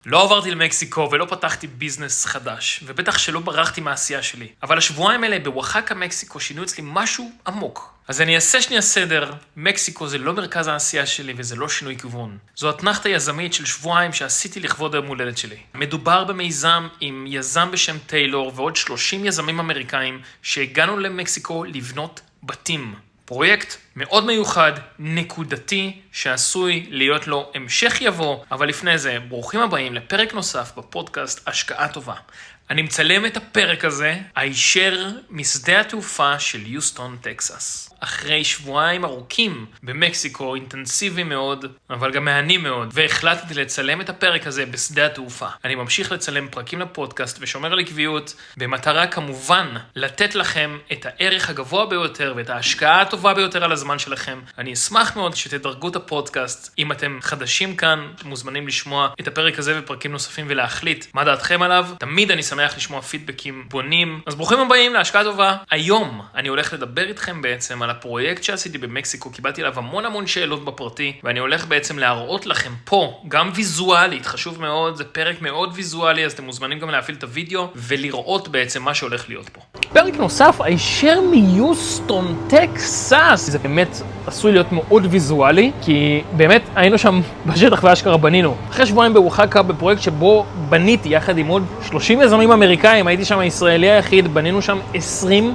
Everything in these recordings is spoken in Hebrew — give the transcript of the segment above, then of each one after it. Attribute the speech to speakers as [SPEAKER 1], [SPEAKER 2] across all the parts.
[SPEAKER 1] לא עברתי למקסיקו ולא פתחתי ביזנס חדש, ובטח שלא ברחתי מהעשייה שלי. אבל השבועיים האלה באואחאקה, מקסיקו, שינו אצלי משהו עמוק. אז אני אעשה שנייה סדר. מקסיקו זה לא מרכז העשייה שלי וזה לא שינוי כיוון. זו התנחתה יזמית של שבועיים שעשיתי לכבוד היום הולדת שלי. מדובר במיזם עם יזם בשם טיילור ועוד 30 יזמים אמריקאים שהגענו למקסיקו לבנות בתים. פרויקט מאוד מיוחד, נקודתי, שעשוי להיות לו המשך יבוא, אבל לפני זה, ברוכים הבאים לפרק נוסף בפודקאסט השקעה טובה. אני מצלם את הפרק הזה, הישר משדה התעופה של יוסטון, טקסס. אחרי שבועיים ארוכים במקסיקו, אינטנסיבי מאוד, אבל גם מהנים מאוד, והחלטתי לצלם את הפרק הזה בשדה התעופה. אני ממשיך לצלם פרקים לפודקאסט ושומר על עקביות, במטרה כמובן לתת לכם את הערך הגבוה ביותר ואת ההשקעה הטובה ביותר על הזמן שלכם. אני אשמח מאוד שתדרגו את הפודקאסט. אם אתם חדשים כאן, אתם מוזמנים לשמוע את הפרק הזה ופרקים נוספים ולהחליט מה דעתכם עליו. תמיד אני שמח לשמוע פידבקים בונים. אז ברוכים הבאים להשקעה טובה. היום אני הולך לדבר איתכם בעצם על הפרויקט שעשיתי במקסיקו. קיבלתי עליו המון שאלות בפרטי, ואני הולך בעצם להראות לכם פה, גם ויזואלית, חשוב מאוד, זה פרק מאוד ויזואלי, אז אתם מוזמנים גם להפעיל את הוידאו ולראות בעצם מה שהולך להיות פה. פרק נוסף, הישר מיוסטון, טקסס. זה באמת עשוי להיות מאוד ויזואלי, כי באמת היינו שם בשטח והשקרה בנינו. אחרי שבועיים באואחאקה בפרויקט שבו בניתי יחד עם עוד 30 יזמים אמריקאים, הייתי שם הישראלי היחיד, בנינו שם 20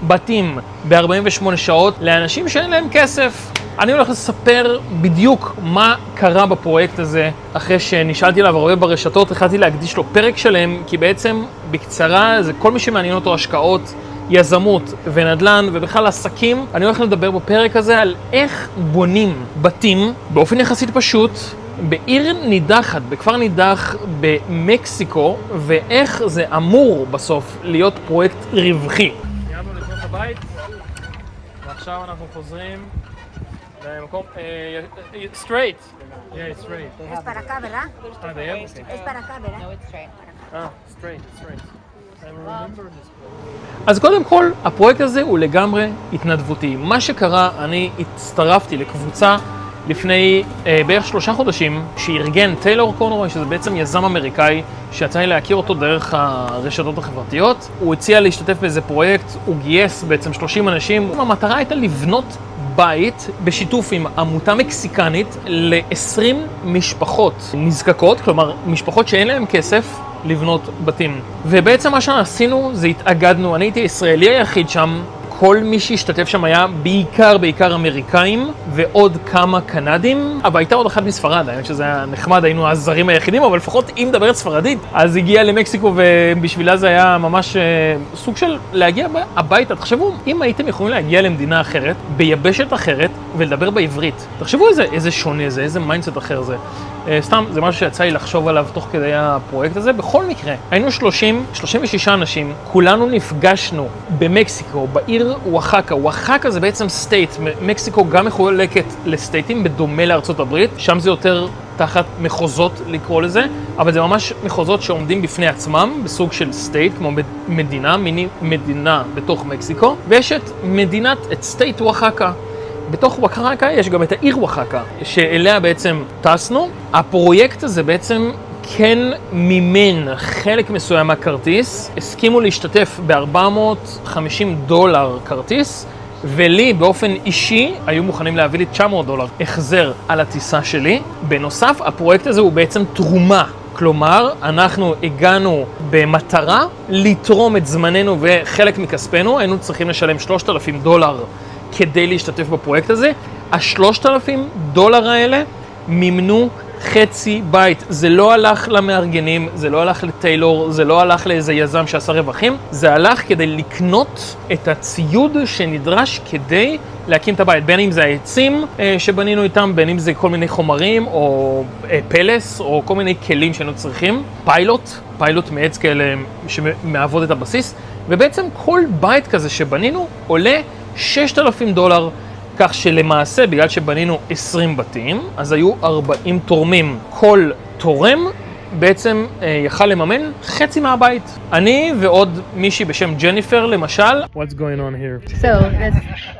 [SPEAKER 1] בתים ב-48 שעות לאנשים שאין להם כסף. אני הולך לספר בדיוק מה קרה בפרויקט הזה. אחרי שנשאלתי עליו הרבה ברשתות, החלטתי להקדיש לו פרק שלם, כי בעצם בקצרה זה כל מי שמעניין אותו השקעות, יזמות ונדל"ן ובכלל עסקים. אני הולך לדבר בפרק הזה על איך בונים בתים באופן יחסית פשוט, בעיר נידחת, בכפר נידח במקסיקו, ואיך זה אמור בסוף להיות פרויקט רווחי. סיימנו לבנות הבית, ועכשיו אנחנו חוזרים למקום straight. Yeah, straight.
[SPEAKER 2] Es para acá, ¿verdad?
[SPEAKER 1] They have? Okay.
[SPEAKER 2] Es para acá, ¿verdad?
[SPEAKER 3] No, it's straight.
[SPEAKER 1] straight. אז קודם כל, הפרויקט הזה הוא לגמרי התנדבותי. מה שקרה, אני הצטרפתי לקבוצה לפני בערך 3 חודשים, שארגן טיילור קונרוי, שזה בעצם יזם אמריקאי, שיצא לי להכיר אותו דרך הרשתות החברתיות. הוא הציע להשתתף באיזה פרויקט, הוא גייס בעצם 30 אנשים. המטרה הייתה לבנות בית בשיתוף עם עמותה מקסיקנית ל-20 משפחות נזקקות, כלומר משפחות שאין להם כסף לבנות בתים. ובעצם מה שעשינו זה התאגדנו, אני הייתי ישראלי היחיד שם, כל מי שהשתתף שם היה בעיקר אמריקאים ועוד כמה קנדים, אבל הייתה עוד אחת מספרד, האמת שזה היה נחמד, היינו הזרים היחידים, אבל לפחות אם מדברת ספרדית, אז הגיעה למקסיקו ובשבילה זה היה ממש סוג של להגיע הביתה. תחשבו, אם הייתם יכולים להגיע למדינה אחרת, ביבשת אחרת ולדבר בעברית, תחשבו איזה שונה זה, איזה מיינדסט אחר זה. סתם, זה משהו שיצא לי לחשוב עליו תוך כדי הפרויקט הזה. בכל מקרה, היינו 36 אנשים, כולנו נפגשנו במקסיקו, בעיר אואחאקה. אואחאקה זה בעצם סטייט, מקסיקו גם מחולקת לסטייטים בדומה לארצות הברית, שם זה יותר תחת מחוזות לקרוא לזה, אבל זה ממש מחוזות שעומדים בפני עצמם, בסוג של סטייט, כמו מדינה, מיני מדינה בתוך מקסיקו, ויש את סטייט אואחאקה. בתוך אואחאקה יש גם את העיר אואחאקה, שאליה בעצם טסנו. הפרויקט הזה בעצם כן מימן חלק מסוים מהכרטיס, הסכימו להשתתף $450 כרטיס, ולי באופן אישי היו מוכנים להביא לי $900 החזר על הטיסה שלי. בנוסף, הפרויקט הזה הוא בעצם תרומה. כלומר, אנחנו הגענו במטרה לתרום את זמננו וחלק מכספנו, היינו צריכים לשלם $3,000 כדי להשתתף בפרויקט הזה. $3,000 האלה מימנו חצי בית. זה לא הלך למארגנים, זה לא הלך לטיילור, זה לא הלך לאיזה יזם שעשה רווחים, זה הלך כדי לקנות את הציוד שנדרש כדי להקים את הבית. בין אם זה העצים שבנינו איתם, בין אם זה כל מיני חומרים או פלס או כל מיני כלים שהיינו צריכים. פיילוט מעץ כאלה שמעבוד את הבסיס, ובעצם כל בית כזה שבנינו עולה $6,000, כך שלמעשה, בגלל שבנינו 20 בתים, אז היו 40 תורמים. כל תורם בעצם יכל לממן חצי מהבית. אני ועוד מישהי בשם ג'ניפר למשל. What's going on here?
[SPEAKER 2] So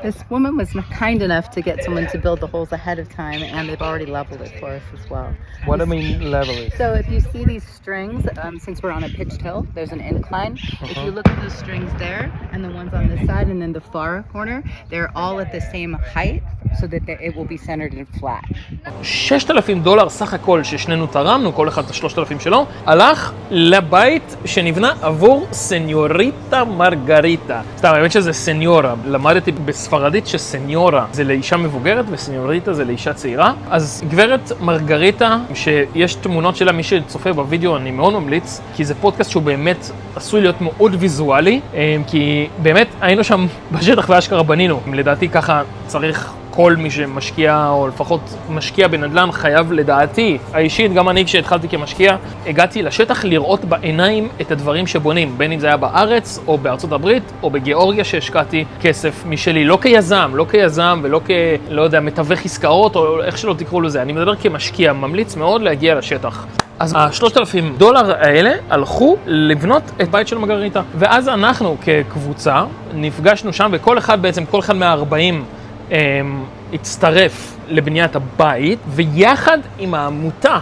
[SPEAKER 2] this woman was kind enough to get someone to build the holes ahead of time, and they've already leveled it for us as well.
[SPEAKER 1] What do you mean level it?
[SPEAKER 2] So if you see these strings, since we're on a pitched hill, there's an incline. If you look at these strings there, and the ones on this side, and then the far corner, they're all at the same height, so that it will be centered and flat.
[SPEAKER 1] $6,000 סך הכל ששנינו תרמנו, כל אחד את 3,000 שלו, הלך לבית שנבנה עבור סניוריטה מרגריטה. סתם, האמת שזה סניורה. למדתי בספרדית שסניורה זה לאישה מבוגרת וסניוריטה זה לאישה צעירה. אז גברת מרגריטה, שיש תמונות שלה, מי שצופה בווידאו אני מאוד ממליץ, כי זה פודקאסט שהוא באמת עשוי להיות מאוד ויזואלי, כי באמת היינו שם בשטח והשקרה בנינו. לדעתי ככה צריך כל מי שמשקיע, או לפחות משקיע בנדל"ן, חייב לדעתי האישית, גם אני כשהתחלתי כמשקיע, הגעתי לשטח לראות בעיניים את הדברים שבונים, בין אם זה היה בארץ, או בארצות הברית, או בגיאורגיה שהשקעתי כסף משלי, לא כיזם ולא לא יודע, מתווך עסקאות, או איך שלא תקראו לזה, אני מדבר כמשקיע, ממליץ מאוד להגיע לשטח. אז $3,000 האלה הלכו לבנות את בית של מרגריטה. ואז אנחנו כקבוצה נפגשנו שם, וכל אחד בעצם, כל אחד מה-40 הצטרף לבניית הבית, ויחד עם העמותה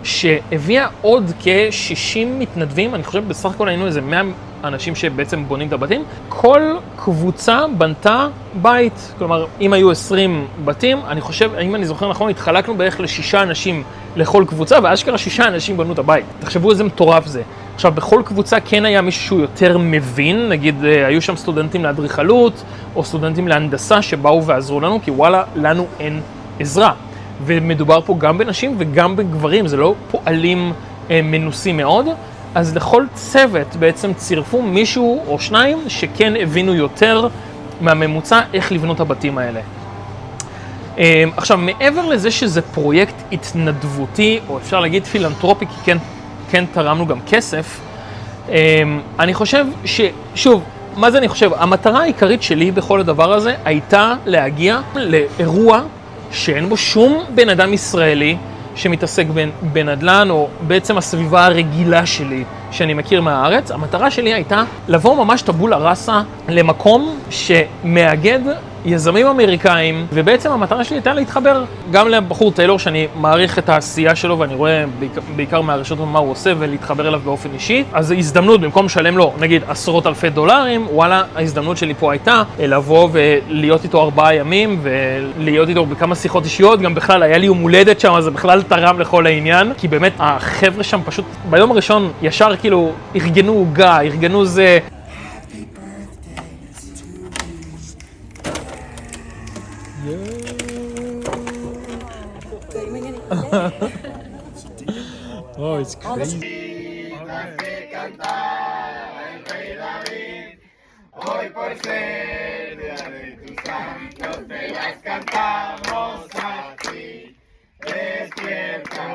[SPEAKER 1] שהביאה עוד כ-60 מתנדבים, אני חושב בסך הכל היינו איזה 100 אנשים שבעצם בונים את הבתים, כל קבוצה בנתה בית. כלומר, אם היו 20 בתים, אני חושב, אם אני זוכר נכון, התחלקנו בערך ל6 אנשים לכל קבוצה, ואשכרה 6 אנשים בנו את הבית. תחשבו איזה מטורף זה. עכשיו, בכל קבוצה כן היה מישהו שהוא יותר מבין, נגיד, היו שם סטודנטים לאדריכלות, או סטודנטים להנדסה שבאו ועזרו לנו, כי וואלה, לנו אין עזרה. ומדובר פה גם בנשים וגם בגברים, זה לא פועלים מנוסים מאוד, אז לכל צוות בעצם צירפו מישהו או שניים שכן הבינו יותר מהממוצע איך לבנות הבתים האלה. עכשיו, מעבר לזה שזה פרויקט התנדבותי, או אפשר להגיד פילנטרופי, כי כן תרמנו גם כסף, אני חושב שוב, מה זה אני חושב? המטרה העיקרית שלי בכל הדבר הזה הייתה להגיע לאירוע שאין בו שום בן אדם ישראלי שמתעסק בנדל"ן, או בעצם הסביבה הרגילה שלי שאני מכיר מהארץ. המטרה שלי הייתה לבוא ממש טבולה ראסה למקום שמאגד יזמים אמריקאים, ובעצם המטרה שלי הייתה להתחבר גם לבחור טיילור שאני מעריך את העשייה שלו ואני רואה בעיקר מהרשתות מה הוא עושה, ולהתחבר אליו באופן אישי. אז ההזדמנות, במקום לשלם לו נגיד עשרות אלפי דולרים, וואלה, ההזדמנות שלי פה הייתה לבוא ולהיות איתו 4 ימים ולהיות איתו בכמה שיחות אישיות. גם בכלל היה לי יום הולדת שם, אז זה בכלל תרם לכל העניין, כי באמת החבר'ה שם פשוט ביום הראשון ישר כאילו ארגנו עוגה, ארגנו זה.
[SPEAKER 3] Oh, it's crazy. Hoy por ser día de tus santos te las cantamos a ti. Despierta,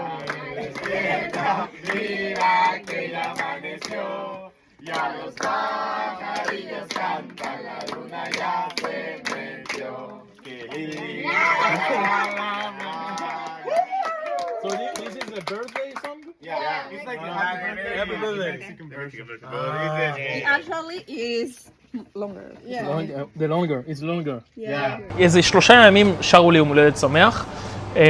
[SPEAKER 3] despierta, mira que ya amaneció. Ya los pajarillos cantan, la luna ya se metió. Qué linda. So this is a birthday song? Yeah, it's like happy birthday. Mexican version.
[SPEAKER 4] It actually is longer.
[SPEAKER 1] It's longer. איזה 3 ימים שרו לי יום הולדת שמח,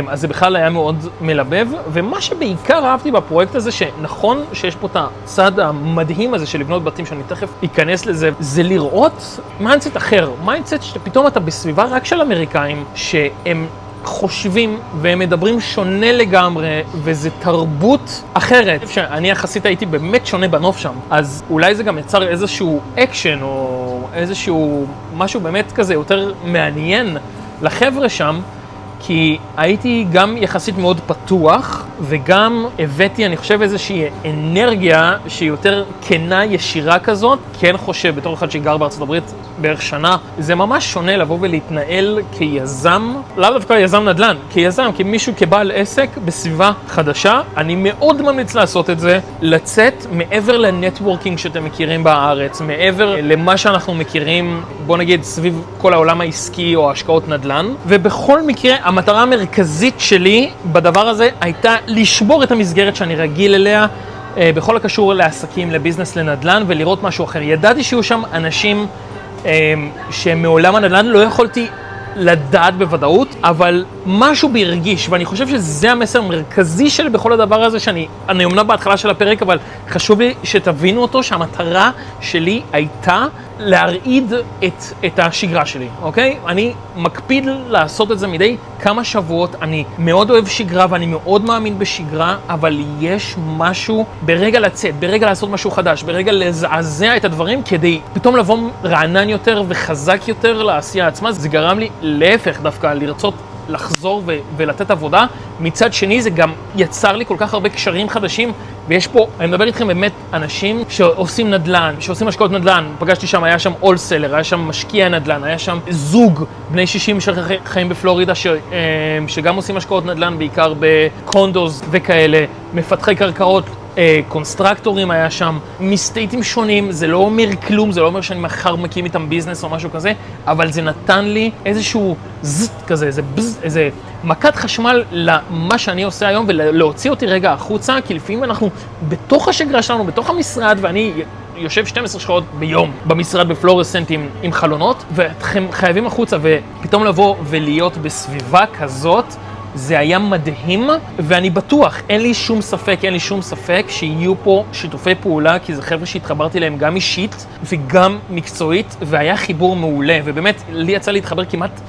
[SPEAKER 1] אז זה בכלל היה מאוד מלבב, ומה שבעיקר אהבתי בפרויקט הזה, שנכון שיש פה את הצד המדהים הזה של לבנות בתים, שאני תכף אכנס לזה, זה לראות מיינדסט אחר, מיינדסט שפתאום אתה בסביבה רק של אמריקאים, שהם חושבים והם מדברים שונה לגמרי, וזה תרבות אחרת. שאני יחסית הייתי באמת שונה בנוף שם, אז אולי זה גם יצר איזשהו אקשן או איזשהו משהו באמת כזה יותר מעניין לחבר'ה שם, כי הייתי גם יחסית מאוד פתוח, וגם הבאתי, אני חושב, איזושהי אנרגיה שהיא יותר כנה, ישירה כזאת. כן חושב, בתור אחד שגר בארצות הברית בערך שנה, זה ממש שונה לבוא ולהתנהל כיזם, לא דווקא יזם נדל"ן, כיזם, כמישהו, כבעל עסק בסביבה חדשה. אני מאוד ממליץ לעשות את זה, לצאת מעבר לנטוורקינג שאתם מכירים בארץ, מעבר למה שאנחנו מכירים, בוא נגיד, סביב כל העולם העסקי או השקעות נדל"ן. ובכל מקרה, המטרה המרכזית שלי בדבר הזה הייתה לשבור את המסגרת שאני רגיל אליה, בכל הקשור לעסקים, לביזנס, לנדל"ן, ולראות משהו אחר. ידעתי שיהיו שם אנשים שמעולם הנדל"ן לא יכולתי לדעת בוודאות, אבל משהו בהרגיש, ואני חושב שזה המסר המרכזי שלי בכל הדבר הזה, שאני אומנם בהתחלה של הפרק, אבל חשוב לי שתבינו אותו, שהמטרה שלי הייתה להרעיד את השגרה שלי, אוקיי? אני מקפיד לעשות את זה מדי כמה שבועות, אני מאוד אוהב שגרה ואני מאוד מאמין בשגרה, אבל יש משהו ברגע לצאת, ברגע לעשות משהו חדש, ברגע לזעזע את הדברים, כדי פתאום לבוא רענן יותר וחזק יותר לעשייה עצמה. זה גרם לי להפך דווקא לרצות לחזור ולתת עבודה. מצד שני זה גם יצר לי כל כך הרבה קשרים חדשים, ויש פה, אני מדבר איתכם באמת, אנשים שעושים נדל"ן, שעושים השקעות נדל"ן. פגשתי שם, היה שם אולסלר, היה שם משקיע נדל"ן, היה שם זוג בני 60 שחיים בפלורידה שגם עושים השקעות נדל"ן, בעיקר בקונדוז וכאלה, מפתחי קרקעות, קונסטרקטורים היה שם, מסטייטים שונים. זה לא אומר כלום, זה לא אומר שאני מחר מקים איתם ביזנס או משהו כזה, אבל זה נתן לי איזשהו זט כזה, איזה מכת חשמל למה שאני עושה היום, ולהוציא אותי רגע החוצה, כי לפעמים אנחנו בתוך השגרה שלנו, בתוך המשרד, ואני יושב 12 שעות ביום במשרד בפלורסנטים עם חלונות, ואתם חייבים החוצה, ופתאום לבוא ולהיות בסביבה כזאת, זה היה מדהים, ואני בטוח, אין לי שום ספק שיהיו פה שיתופי פעולה, כי זה חבר'ה שהתחברתי להם גם אישית וגם מקצועית, והיה חיבור מעולה, ובאמת לי יצא להתחבר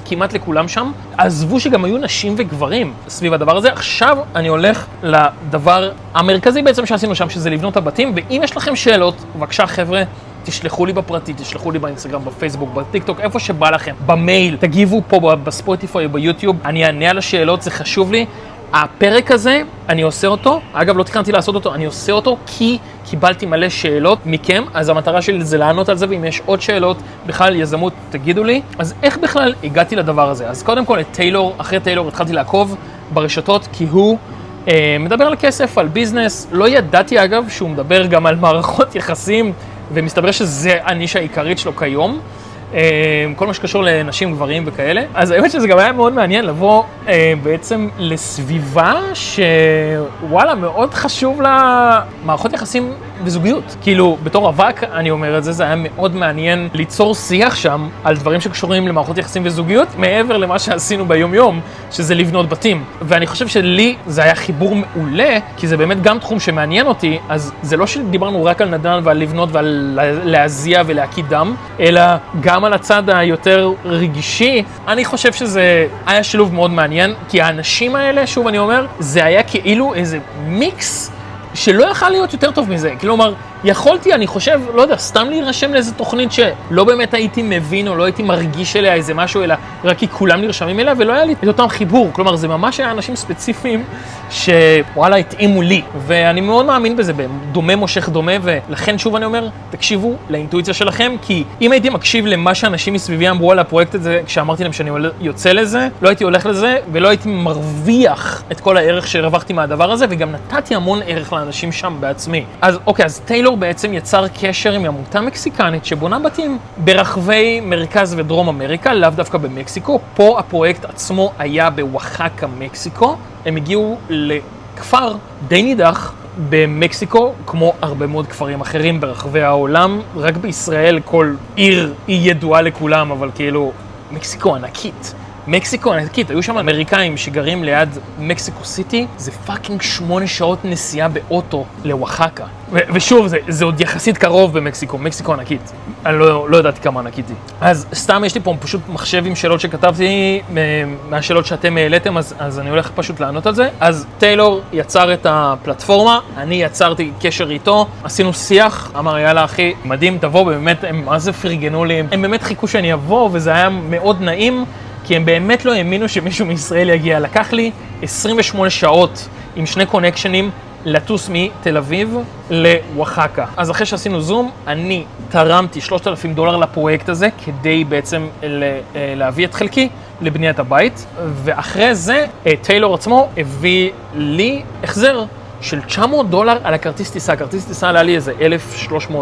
[SPEAKER 1] כמעט לכולם שם. עזבו שגם היו נשים וגברים סביב הדבר הזה. עכשיו אני הולך לדבר המרכזי בעצם שעשינו שם, שזה לבנות הבתים, ואם יש לכם שאלות, בבקשה חבר'ה, תשלחו לי בפרטי, תשלחו לי באינסטגרם, בפייסבוק, בטיקטוק, איפה שבא לכם, במייל, תגיבו פה בספוטיפיי או ביוטיוב, אני אענה על השאלות, זה חשוב לי. הפרק הזה, אני עושה אותו, אגב לא תכננתי לעשות אותו, אני עושה אותו כי קיבלתי מלא שאלות מכם, אז המטרה שלי זה לענות על זה, ואם יש עוד שאלות בכלל יזמות, תגידו לי. אז איך בכלל הגעתי לדבר הזה? אז קודם כל את טיילור, אחרי טיילור התחלתי לעקוב ברשתות, כי הוא מדבר על כסף, על ביזנס. לא ידעתי אגב שהוא מדבר גם על מערכות יחסים, ומסתבר שזה הנישה העיקרית שלו כיום, כל מה שקשור לנשים, גברים וכאלה. אז האמת שזה גם היה מאוד מעניין לבוא בעצם לסביבה שוואלה, מאוד חשוב לה מערכות יחסים וזוגיות. כאילו, בתור אבק, אני אומר את זה, זה היה מאוד מעניין ליצור שיח שם על דברים שקשורים למערכות יחסים וזוגיות, מעבר למה שעשינו ביום יום, שזה לבנות בתים. ואני חושב שלי זה היה חיבור מעולה, כי זה באמת גם תחום שמעניין אותי, אז זה לא שדיברנו רק על נדל"ן ועל לבנות ועל להזיע ולהקיא דם, אלא גם על הצד היותר רגישי. אני חושב שזה היה שילוב מאוד מעניין, כי האנשים האלה, שוב אני אומר, זה היה כאילו איזה מיקס שלא יכל להיות יותר טוב מזה. כלומר, יכולתי, אני חושב, לא יודע, סתם להירשם לאיזו תוכנית שלא באמת הייתי מבין או לא הייתי מרגיש אליה איזה משהו, אלא רק כי כולם נרשמים אליה, ולא היה לי את אותם חיבור. כלומר, זה ממש היה אנשים ספציפיים שוואלה, התאימו לי, ואני מאוד מאמין בזה, דומה מושך דומה, ולכן שוב אני אומר, תקשיבו לאינטואיציה שלכם, כי אם הייתי מקשיב למה שאנשים מסביבי אמרו על הפרויקט הזה, כשאמרתי להם שאני יוצא לזה, לא הייתי הולך לזה, ולא הייתי מרוויח את כל הערך שהרווחתי מהדבר הזה, וגם נתתי המון ערך לאנשים שם בעצמי. אז אוקיי, אז טיילור בעצם יצר קשר עם עמותה מקסיקנית שבונה בתים ברחבי מרכז ודרום אמריקה, לאו דווקא במקסיקו. פה הפרויקט עצמו היה באואחאקה, מקסיקו. הם הגיעו לכפר די נידח במקסיקו, כמו הרבה מאוד כפרים אחרים ברחבי העולם. רק בישראל כל עיר היא ידועה לכולם, אבל כאילו מקסיקו ענקית. מקסיקו ענקית, היו שם אמריקאים שגרים ליד מקסיקו סיטי, זה פאקינג 8 שעות נסיעה באוטו לאואחאקה. ושוב, זה עוד יחסית קרוב במקסיקו, מקסיקו ענקית. אני לא ידעתי כמה ענקית היא. אז סתם יש לי פה פשוט מחשב עם שאלות שכתבתי, מהשאלות שאתם העליתם, אז אני הולך פשוט לענות על זה. אז טיילור יצר את הפלטפורמה, אני יצרתי קשר איתו, עשינו שיח, אמר יאללה אחי, מדהים, תבוא, באמת, הם מה זה פרגנו לי, הם באמת חיכו שאני אבוא, וזה היה מאוד נעים, כי הם באמת לא האמינו שמישהו מישראל יגיע. לקח לי 28 שעות עם 2 קונקשנים לטוס מתל אביב לאואחאקה. אז אחרי שעשינו זום, אני תרמתי $3,000 לפרויקט הזה, כדי בעצם להביא את חלקי לבניית הבית, ואחרי זה טיילור עצמו הביא לי החזר של $900 על הכרטיס טיסה. הכרטיס טיסה עלה לי איזה $1,300.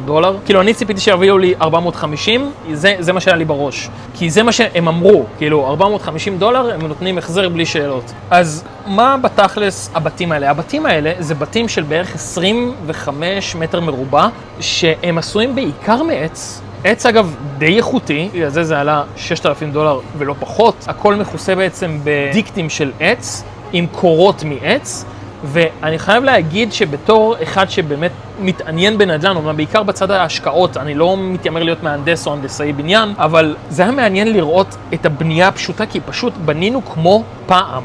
[SPEAKER 1] כאילו, אני ציפיתי שיביאו לי 450, זה מה שהיה לי בראש. כי זה מה שהם אמרו, כאילו, $450, הם נותנים החזר בלי שאלות. אז מה בתכלס הבתים האלה? הבתים האלה זה בתים של בערך 25 מטר מרובע, שהם עשויים בעיקר מעץ. עץ אגב די איכותי, בגלל זה עלה $6,000 ולא פחות. הכל מכוסה בעצם בדיקטים של עץ, עם קורות מעץ, ואני חייב להגיד שבתור אחד שבאמת מתעניין בנדל"ן, אומנם בעיקר בצד ההשקעות, אני לא מתיימר להיות מהנדס או הנדסאי בניין, אבל זה היה מעניין לראות את הבנייה הפשוטה, כי פשוט בנינו כמו פעם.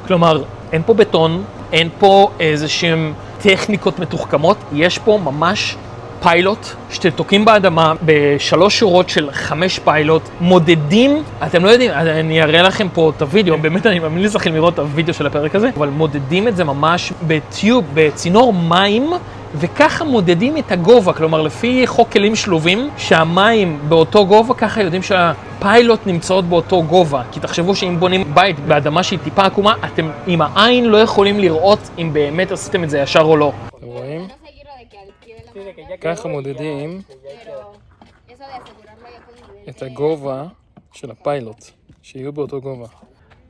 [SPEAKER 1] כלומר, אין פה בטון, אין פה איזשהם טכניקות מתוחכמות, יש פה ממש פיילוט שתוקעים באדמה ב3 שורות של 5 פיילוט, מודדים, אתם לא יודעים, אני אראה לכם פה את הוידאו, באמת אני ממליץ לכם לראות את הוידאו של הפרק הזה, אבל מודדים את זה ממש בטיוב, בצינור מים, וככה מודדים את הגובה, כלומר לפי חוק כלים שלובים, שהמים באותו גובה, ככה יודעים שהפיילוט נמצאות באותו גובה, כי תחשבו שאם בונים בית באדמה שהיא טיפה עקומה, אתם עם העין לא יכולים לראות אם באמת עשיתם את זה ישר או לא. אתם רואים? ככה מודדים את הגובה של הפיילוט, שיהיו באותו גובה.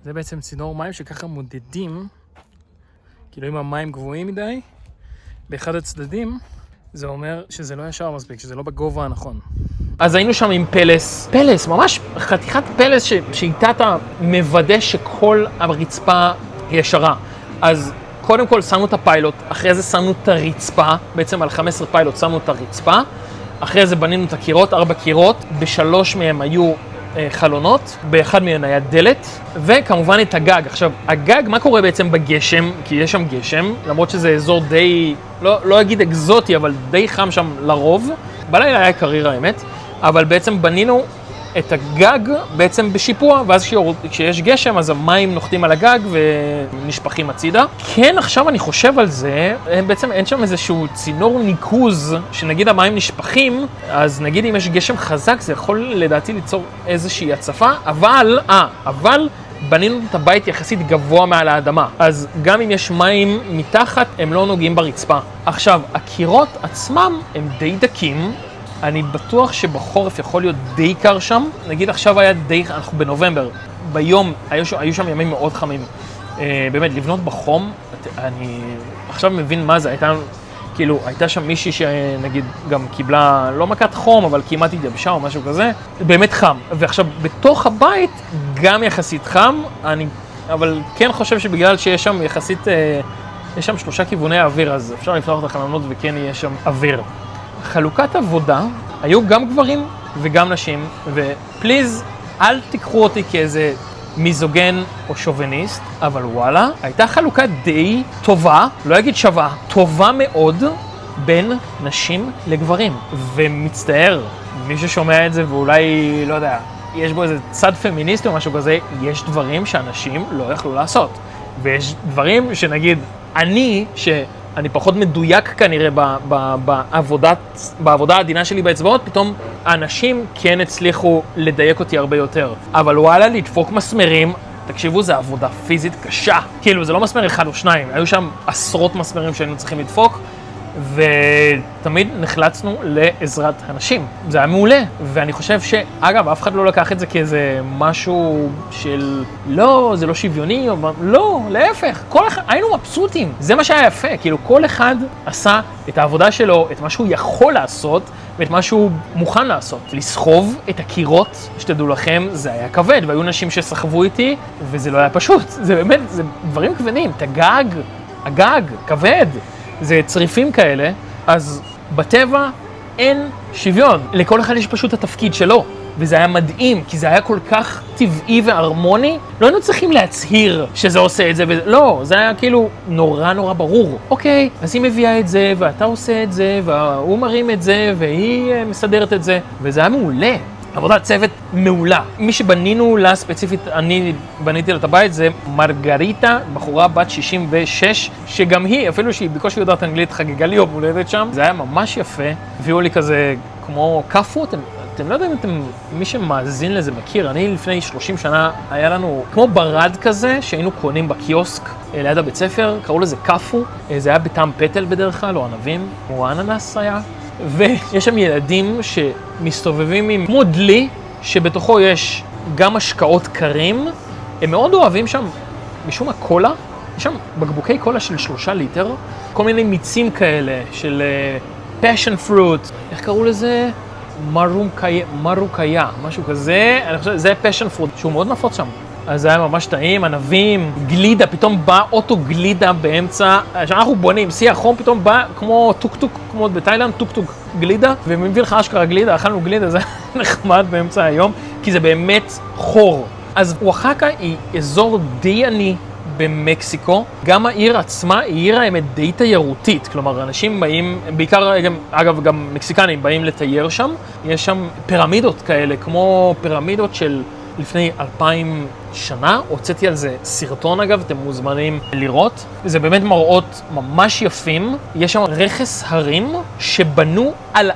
[SPEAKER 1] זה בעצם צינור מים שככה מודדים, כאילו אם המים גבוהים מדי, באחד הצדדים, זה אומר שזה לא ישר מספיק, שזה לא בגובה הנכון. אז היינו שם עם פלס, ממש חתיכת פלס שאיתה אתה מוודא שכל הרצפה ישרה. אז קודם כל שמנו את הפיילוט, אחרי זה שמנו את הרצפה, בעצם על 15 פיילוט שמנו את הרצפה, אחרי זה בנינו את הקירות, 4 קירות, ב3 מהם היו חלונות, באחד מהם היה דלת, וכמובן את הגג. עכשיו, הגג, מה קורה בעצם בגשם? כי יש שם גשם, למרות שזה אזור די, לא אגיד אקזוטי, אבל די חם שם לרוב. בלילה היה קריר האמת, אבל בעצם בנינו את הגג בעצם בשיפוע, ואז כשיש גשם אז המים נוחתים על הגג ונשפכים הצידה. כן, עכשיו אני חושב על זה, בעצם אין שם איזשהו צינור ניקוז, שנגיד המים נשפכים, אז נגיד אם יש גשם חזק זה יכול לדעתי ליצור איזושהי הצפה, אבל בנינו את הבית יחסית גבוה מעל האדמה, אז גם אם יש מים מתחת הם לא נוגעים ברצפה. עכשיו, הקירות עצמם הם די דקים, אני בטוח שבחורף יכול להיות די קר שם. נגיד עכשיו היה אנחנו בנובמבר, ביום, היו שם ימים מאוד חמים. באמת, לבנות בחום, אני עכשיו מבין מה זה, הייתה שם מישהי שנגיד גם קיבלה, לא מכת חום, אבל כמעט התייבשה או משהו כזה, באמת חם. ועכשיו, בתוך הבית גם יחסית חם, אבל כן חושב שבגלל שיש שם יחסית, יש שם 3 כיווני אוויר, אז אפשר לפתוח את החלונות וכן יהיה שם אוויר. חלוקת עבודה, היו גם גברים וגם נשים, ופליז, אל תיקחו אותי כאיזה מיזוגן או שוביניסט, אבל וואלה, הייתה חלוקה די טובה, לא אגיד שווה, טובה מאוד, בין נשים לגברים. ומצטער, מי ששומע את זה ואולי, לא יודע, יש בו איזה צד פמיניסטי או משהו כזה, יש דברים שאנשים לא יכלו לעשות. ויש דברים שנגיד, אני פחות מדויק כנראה בעבודה העדינה שלי באצבעות, פתאום האנשים כן הצליחו לדייק אותי הרבה יותר. אבל וואלה, לדפוק מסמרים, תקשיבו, זה עבודה פיזית קשה. כאילו, זה לא מסמר 1 או 2, היו שם עשרות מסמרים שהיינו צריכים לדפוק, ותמיד נחלצנו לעזרת אנשים. זה היה מעולה, ואני חושב שאגב, אף אחד לא לקח את זה כאיזה משהו של לא, זה לא שוויוני, או לא, להפך, היינו מבסוטים. זה מה שהיה יפה, כאילו כל אחד עשה את העבודה שלו, את מה שהוא יכול לעשות, ואת מה שהוא מוכן לעשות. לסחוב את הקירות, שתדעו לכם, זה היה כבד, והיו נשים שסחבו איתי, וזה לא היה פשוט. זה באמת, זה דברים כבדים, את הגג, כבד. זה צריפים כאלה, אז בטבע אין שוויון. לכל אחד יש פשוט התפקיד שלו, וזה היה מדהים, כי זה היה כל כך טבעי והרמוני. לא היינו צריכים להצהיר שזה עושה את זה, לא, זה היה כאילו נורא ברור. אוקיי, אז היא מביאה את זה, ואתה עושה את זה, והוא מרים את זה, והיא מסדרת את זה, וזה היה מעולה. עבודת צוות מעולה. מי שבנינו לה ספציפית, אני בניתי לה את הבית, זה מרגריטה, בחורה בת 66, שגם היא, אפילו שהיא בקושי יודעת אנגלית, חגגה לי יום הולדת שם. זה היה ממש יפה, הביאו לי כזה כמו קפות, אני לא יודע אם מי שמאזין לזה מכיר, אני לפני 30 שנה היה לנו כמו ברד כזה שהיינו קונים בקיוסק ליד הבית ספר, קראו לזה קפו, זה היה בטעם פטל בדרך כלל, או ענבים, או אננס היה, ויש שם ילדים שמסתובבים עם כמו דלי, שבתוכו יש גם השקעות קרים, הם מאוד אוהבים שם, משום הקולה, יש שם בקבוקי קולה של 3 ליטר, כל מיני מיצים כאלה של passion fruit, איך קראו לזה? מרוקיה, משהו כזה, אני חושב, זה passion fruit, שהוא מאוד נפוץ שם. אז זה היה ממש טעים, ענבים, גלידה, פתאום בא אוטו גלידה באמצע, שאנחנו בונים, שיא החום, פתאום בא כמו טוק-טוק, כמו בתאילנד, טוק-טוק גלידה, ומביא לך אשכרה גלידה, אכלנו גלידה, זה נחמד באמצע היום, כי זה באמת חור. אז אואחאקה היא אזור די עני במקסיקו, גם העיר עצמה היא עיר האמת די תיירותית, כלומר אנשים באים, בעיקר אגב גם מקסיקנים באים לטייר שם, יש שם פירמידות כאלה, כמו פירמידות של לפני 2000 שנה, הוצאתי על זה סרטון אגב, אתם מוזמנים לראות, זה באמת מראות ממש יפים, יש שם רכס הרים שבנו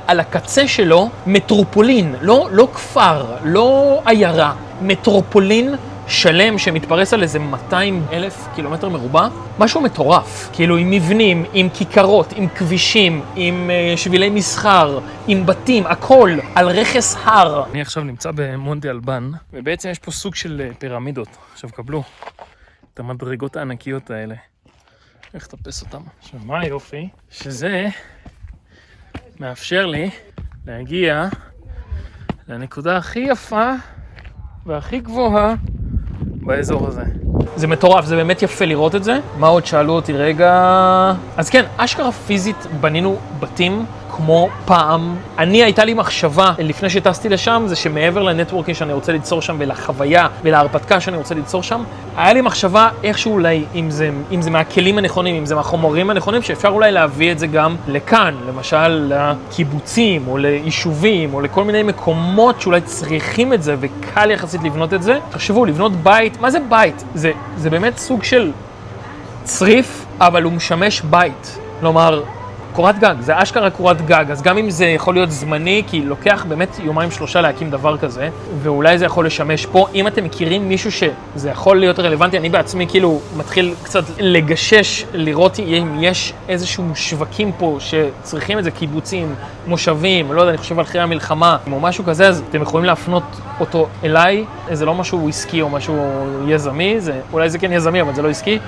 [SPEAKER 1] על הקצה שלו מטרופולין, לא כפר, לא עיירה, מטרופולין שלם שמתפרס על איזה 200,000 קילומטר מרובע, משהו מטורף, כאילו עם מבנים, עם כיכרות, עם כבישים, עם שבילי מסחר, עם בתים, הכל על רכס הר. אני עכשיו נמצא במונטי אלבן, ובעצם יש פה סוג של פירמידות. עכשיו קבלו את המדרגות הענקיות האלה. איך תפס אותם? עכשיו מה היופי? שזה מאפשר לי להגיע לנקודה הכי יפה והכי גבוהה באזור הזה. זה מטורף, זה באמת יפה לראות את זה. מה עוד שאלו אותי רגע? אז כן, אשכרה פיזית בנינו בתים כמו פעם. הייתה לי מחשבה לפני שטסתי לשם, זה שמעבר לנטוורקינג שאני רוצה ליצור שם ולחוויה ולהרפתקה שאני רוצה ליצור שם, היה לי מחשבה איכשהו אולי, אם זה מהכלים הנכונים, אם זה מהחומרים הנכונים, שאפשר אולי להביא את זה גם לכאן, למשל לקיבוצים או ליישובים או לכל מיני מקומות שאולי צריכים את זה וקל יחסית לבנות את זה. תחשבו, לבנות בית, מה זה בית? זה באמת סוג של צריף, אבל הוא משמש בית. כלומר, קורת גג, זה אשכרה קורת גג, אז גם אם זה יכול להיות זמני, כי לוקח באמת 2-3 ימים להקים דבר כזה, ואולי זה יכול לשמש פה. אם אתם מכירים מישהו שזה יכול להיות רלוונטי, אני בעצמי כאילו מתחיל קצת לגשש, לראות אם יש איזשהו שווקים פה שצריכים את זה, קיבוצים, מושבים, לא יודע, אני חושב על חיי המלחמה, או משהו כזה, אז אתם יכולים להפנות אותו אליי. זה לא משהו עסקי או משהו יזמי, אולי זה כן יזמי, אבל זה לא עסקי,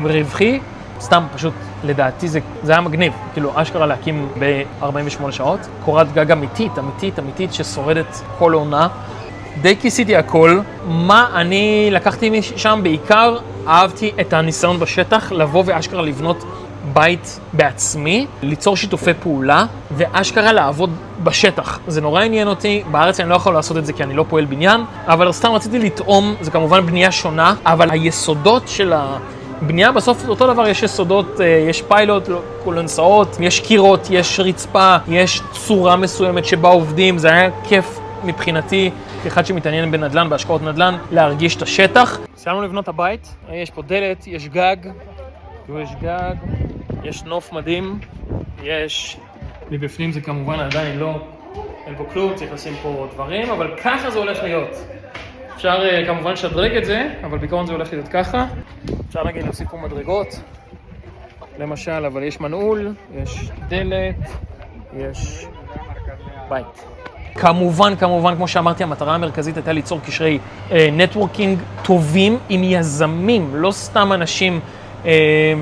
[SPEAKER 1] רווחי. סתם פשוט לדעתי זה היה מגניב, כאילו אשכרה להקים ב-48 שעות, קורת גג אמיתית ששורדת כל עונה. די כיסיתי הכל. מה אני לקחתי משם? בעיקר אהבתי את הניסיון בשטח, לבוא ואשכרה לבנות בית בעצמי, ליצור שיתופי פעולה ואשכרה לעבוד בשטח. זה נורא עניין אותי, בארץ אני לא יכול לעשות את זה כי אני לא פועל בניין, אבל סתם רציתי לטעום, זה כמובן בנייה שונה, אבל היסודות של בנייה בסוף אותו דבר, יש יסודות, יש פיילוט, קולנסאות, יש קירות, יש רצפה, יש צורה מסוימת שבה עובדים. זה היה כיף מבחינתי, כאחד שמתעניין בנדל"ן, בהשקעות נדל"ן, להרגיש את השטח. סיימנו לבנות את הבית, יש פה דלת, יש גג, יש נוף מדהים, יש, מבפנים זה כמובן עדיין לא, אין פה כלום, צריך לשים פה דברים, אבל ככה זה הולך להיות. אפשר כמובן לשדרג את זה, אבל בעיקרון זה הולך להיות ככה. אפשר להגיד להוסיף פה מדרגות, למשל, אבל יש מנעול, יש דלת, יש בית. כמובן, כמו שאמרתי, המטרה המרכזית הייתה ליצור קשרי נטוורקינג טובים עם יזמים, לא סתם אנשים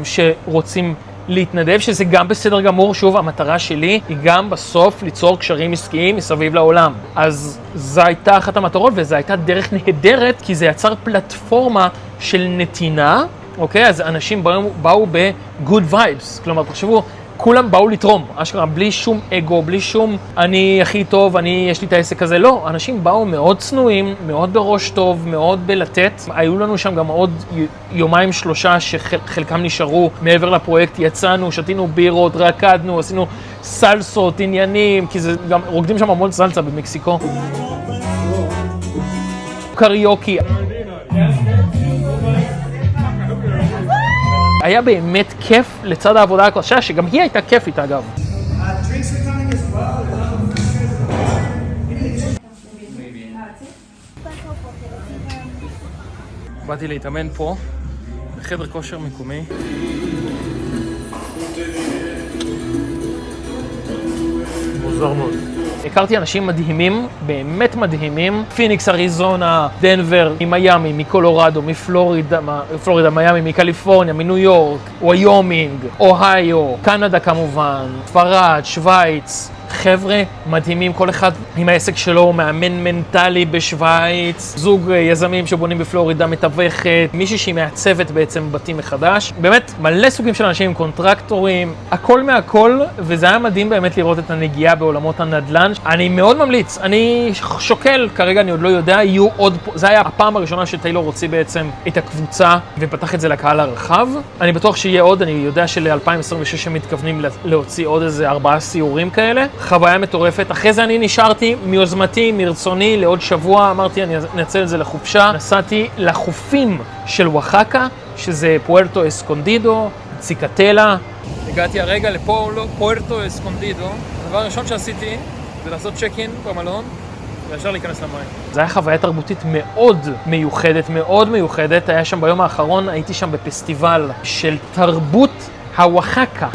[SPEAKER 1] שרוצים להתנדב, שזה גם בסדר גמור. שוב, המטרה שלי היא גם בסוף ליצור קשרים עסקיים מסביב לעולם. אז זו הייתה אחת המטרות, וזו הייתה דרך נהדרת, כי זה יצר פלטפורמה של נתינה, אוקיי? אז אנשים באו ב-good vibes, כלומר, תחשבו, כולם באו לתרום, אשכרה, בלי שום אגו, בלי שום אני הכי טוב, יש לי את העסק הזה. לא, אנשים באו מאוד צנועים, מאוד בראש טוב, מאוד בלתת. היו לנו שם גם עוד 2-3 שחלקם נשארו מעבר לפרויקט. יצאנו, שתינו בירות, רקדנו, עשינו סלסות, עניינים, כי זה גם רוקדים שם המון סלסה במקסיקו. קריוקי. היה באמת כיף לצד העבודה הקשה, שגם היא הייתה כיפית אגב. באתי להתאמן פה, בחדר כושר מקומי. מוזר מאוד. הכרתי אנשים מדהימים, באמת מדהימים. פיניקס, אריזונה, דנבר, ממיימי, מקולורדו, מפלורידה, מיימי, מקליפורניה, מניו יורק, ויומינג, אוהיו, קנדה כמובן, ספרד, שוויץ. חבר'ה מדהימים, כל אחד עם העסק שלו, מאמן מנטלי בשוויץ, זוג יזמים שבונים בפלורידה, מתווכת, מישהי שהיא מעצבת בעצם בתים מחדש. באמת מלא סוגים של אנשים, קונטרקטורים, הכל מהכל, וזה היה מדהים באמת לראות את הנגיעה בעולמות הנדל"ן. אני מאוד ממליץ, אני שוקל, כרגע אני עוד לא יודע, יהיו עוד, זה היה הפעם הראשונה שטיילור הוציא בעצם את הקבוצה ופתח את זה לקהל הרחב. אני בטוח שיהיה עוד, אני יודע של-2026 הם מתכוונים להוציא עוד איזה 4 סיורים כאלה. חוויה מטורפת. אחרי זה אני נשארתי מיוזמתי, מרצוני, לעוד שבוע. אמרתי, אני אנצל את זה לחופשה. נסעתי לחופים של אואחאקה, שזה פוארטו אסקונדידו, ציקטלה. הגעתי הרגע לפוארטו אסקונדידו. הדבר הראשון שעשיתי זה לעשות צ'ק-אין במלון, וישר להיכנס למים. זו הייתה חוויה תרבותית מאוד מיוחדת, מאוד מיוחדת. היה שם ביום האחרון, הייתי שם בפסטיבל של תרבות האואחאקה.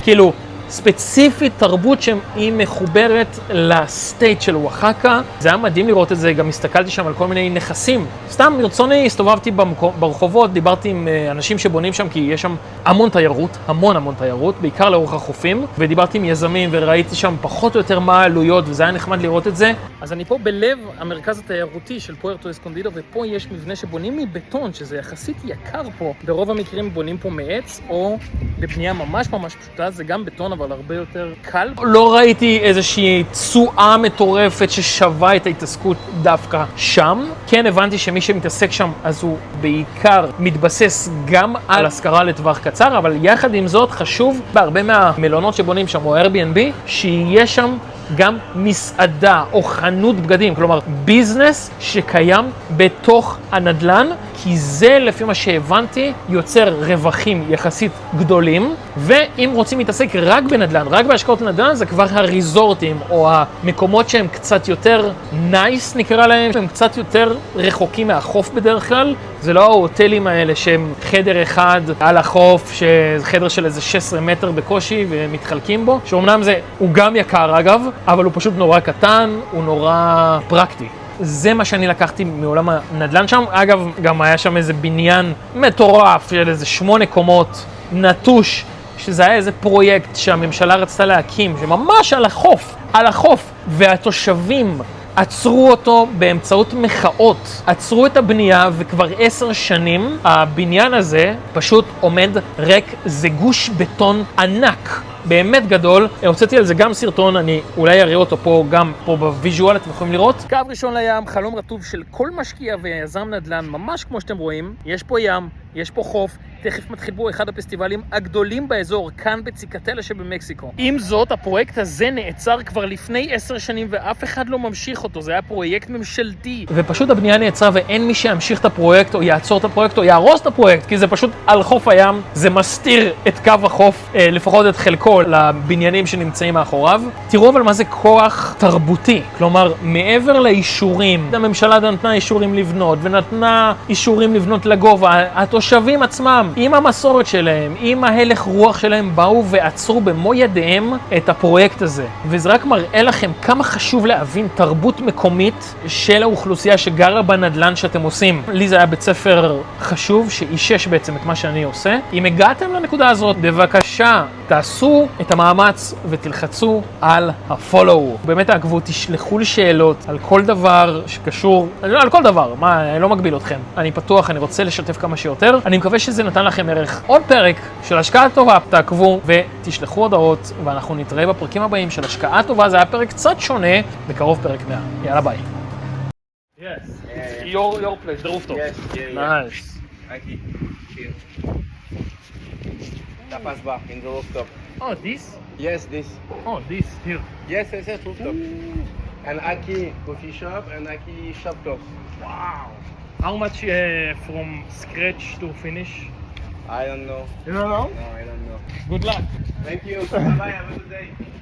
[SPEAKER 1] כאילו, ספציפית תרבות שהיא מחוברת לסטייט של אואחאקה. זה היה מדהים לראות את זה, גם הסתכלתי שם על כל מיני נכסים. סתם מרצוני הסתובבתי ברחובות, דיברתי עם אנשים שבונים שם, כי יש שם המון תיירות, המון תיירות, בעיקר לאורך החופים, ודיברתי עם יזמים וראיתי שם פחות או יותר מה העלויות, וזה היה נחמד לראות את זה. אז אני פה בלב המרכז התיירותי של פוארטו אסקונדידו, ופה יש מבנה שבונים מבטון, שזה יחסית יקר פה. ברוב המקרים בונים פה מעץ, או בבנייה ממש פשוטה, זה גם בטון, אבל הרבה יותר קל. לא ראיתי איזושהי תשואה מטורפת ששווה את ההתעסקות דווקא שם. כן, הבנתי שמי שמתעסק שם, אז הוא בעיקר מתבסס גם על השכרה לטווח קצר, אבל יחד עם זאת חשוב בהרבה מהמלונות שבונים שם, או Airbnb, שיהיה שם גם מסעדה או חנות בגדים, כלומר ביזנס שקיים בתוך הנדלן, כי זה לפי מה שהבנתי יוצר רווחים יחסית גדולים, ואם רוצים להתעסק רק בנדלן, רק בהשקעות נדלן, זה כבר הריזורטים או המקומות שהם קצת יותר נייס נקרא להם, הם קצת יותר רחוקים מהחוף בדרך כלל. זה לא ההוטלים האלה שהם חדר אחד על החוף, שזה חדר של איזה 16 מטר בקושי ומתחלקים בו, שאומנם הוא גם יקר אגב, אבל הוא פשוט נורא קטן, הוא נורא פרקטי. זה מה שאני לקחתי מעולם הנדל"ן שם. אגב, גם היה שם איזה בניין מטורף של איזה 8 קומות, נטוש, שזה היה איזה פרויקט שהממשלה רצתה להקים, שממש על החוף, והתושבים עצרו אותו באמצעות מחאות, עצרו את הבנייה, וכבר 10 שנים הבניין הזה פשוט עומד ריק. זה גוש בטון ענק, באמת גדול. הוצאתי על זה גם סרטון, אני אולי אראה אותו פה, גם פה בוויזואלי, אתם יכולים לראות. קו ראשון לים, חלום רטוב של כל משקיע ויזם נדל"ן, ממש כמו שאתם רואים. יש פה ים, יש פה חוף, תכף מתחיל בו אחד הפסטיבלים הגדולים באזור, כאן בציקטלה שבמקסיקו. עם זאת, הפרויקט הזה נעצר כבר לפני 10 שנים ואף אחד לא ממשיך אותו, זה היה פרויקט ממשלתי. ופשוט הבנייה נעצרה ואין מי שימשיך את הפרויקט או יעצור את הפרויקט או יהרוס את הפרויקט, כי זה פשוט על חוף הים, זה מסתיר את קו החוף, לפחות את חלקו לבניינים שנמצאים מאחוריו. תראו אבל מה זה כוח תרבותי, כלומר מעבר לאישורים, הממשלה נתנה אישורים לבנות ונתנה אישורים לבנות לגובה, התושבים עצמם עם המסורת שלהם, עם ההלך רוח שלהם, באו ועצרו במו ידיהם את הפרויקט הזה. וזה רק מראה לכם כמה חשוב להבין תרבות מקומית של האוכלוסייה שגרה בנדלן שאתם עושים. לי זה היה בית ספר חשוב שאישש בעצם את מה שאני עושה. אם הגעתם לנקודה הזאת, בבקשה, תעשו את המאמץ ותלחצו על הפולו. באמת תעקבו, תשלחו לי שאלות על כל דבר שקשור, על כל דבר, אני לא מגביל אתכם. אני פתוח, אני רוצה לשתף כמה שיותר. אני מקווה שזה נתן לכם ערך. עוד פרק של השקעה טובה, תעקבו ותשלחו הודעות, ואנחנו נתראה בפרקים הבאים של השקעה טובה. זה היה פרק קצת שונה, בקרוב פרק 100. יאללה ביי. Yes. Your place, the rooftop.
[SPEAKER 3] Yes,
[SPEAKER 1] Nice.
[SPEAKER 3] Aquí. Here. Tapas bar in the rooftop.
[SPEAKER 1] Oh, this?
[SPEAKER 3] Yes, this.
[SPEAKER 1] Oh, this here.
[SPEAKER 3] Yes, rooftop. And Aki coffee shop and Aki shop clothes.
[SPEAKER 1] Wow. How much from scratch to finish?
[SPEAKER 3] I don't know.
[SPEAKER 1] You don't know?
[SPEAKER 3] No, I don't know.
[SPEAKER 1] Good luck.
[SPEAKER 3] Thank you. Bye-bye. Have a good day.